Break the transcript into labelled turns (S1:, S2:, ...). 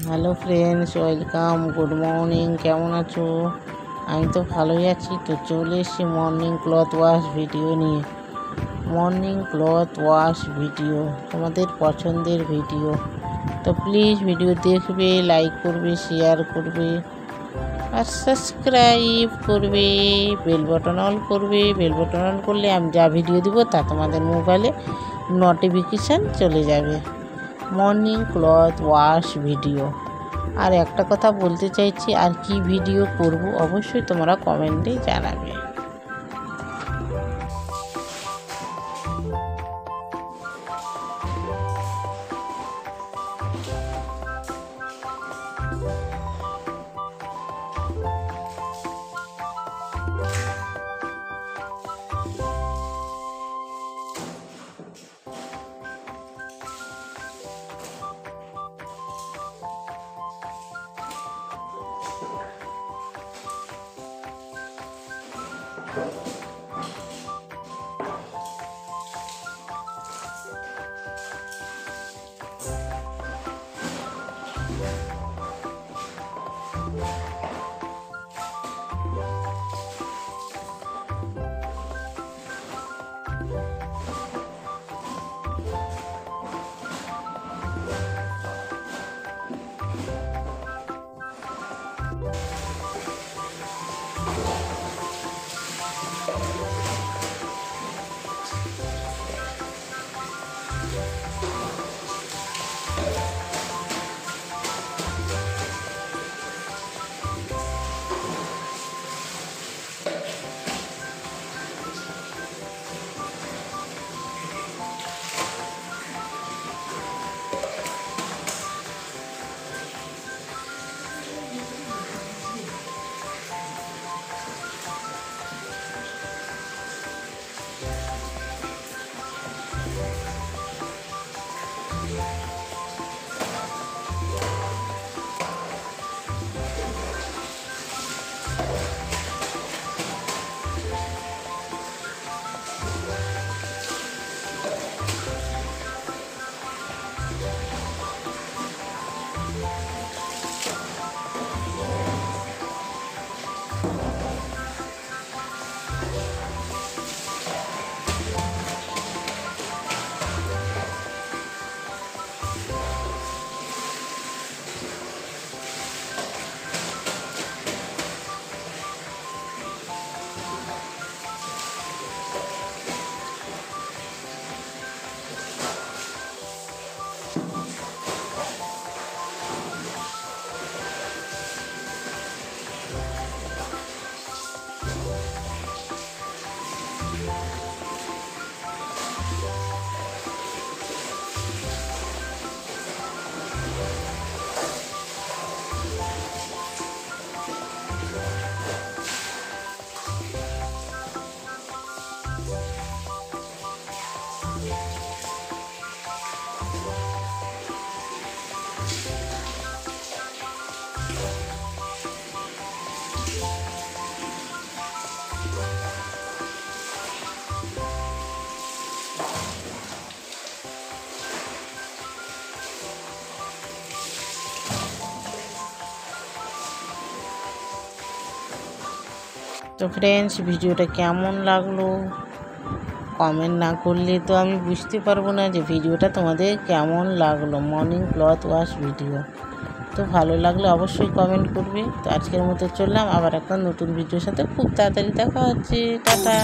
S1: Hello friends, welcome. Good morning. কেমন আছো? আমি তো ভালোই আছি। তো চলে এসেছি মর্নিং ক্লথ ওয়াশ ভিডিও নিয়ে। মর্নিং ক্লথ ওয়াশ ভিডিও তোমাদের পছন্দের ভিডিও। তো প্লিজ ভিডিও দেখবে, লাইক করবে, শেয়ার করবে আর সাবস্ক্রাইব করবে, বেল বাটন অল করবে। বেল বাটন অল করলে আমি যা ভিডিও দিব তা তোমাদের মোবাইলে নোটিফিকেশান চলে যাবে। Morning cloth wash video. আর একটা কথা বলতে চাইছি, আর কি ভিডিও করব অবশ্যই তোমরা কমেন্টে জানাবে। তো ফ্রেন্ডস, ভিডিওটা কেমন লাগলো কমেন্ট না করলে তো আমি বুঝতে পারবো না যে ভিডিওটা তোমাদের কেমন লাগলো। মর্নিং ক্লথ ওয়াশ ভিডিও তো ভালো লাগলে অবশ্যই কমেন্ট করবে। তো আজকের মতো চললাম, আবার একটা নতুন ভিডিওর সাথে খুব তাড়াতাড়ি দেখা হচ্ছে। টাটা।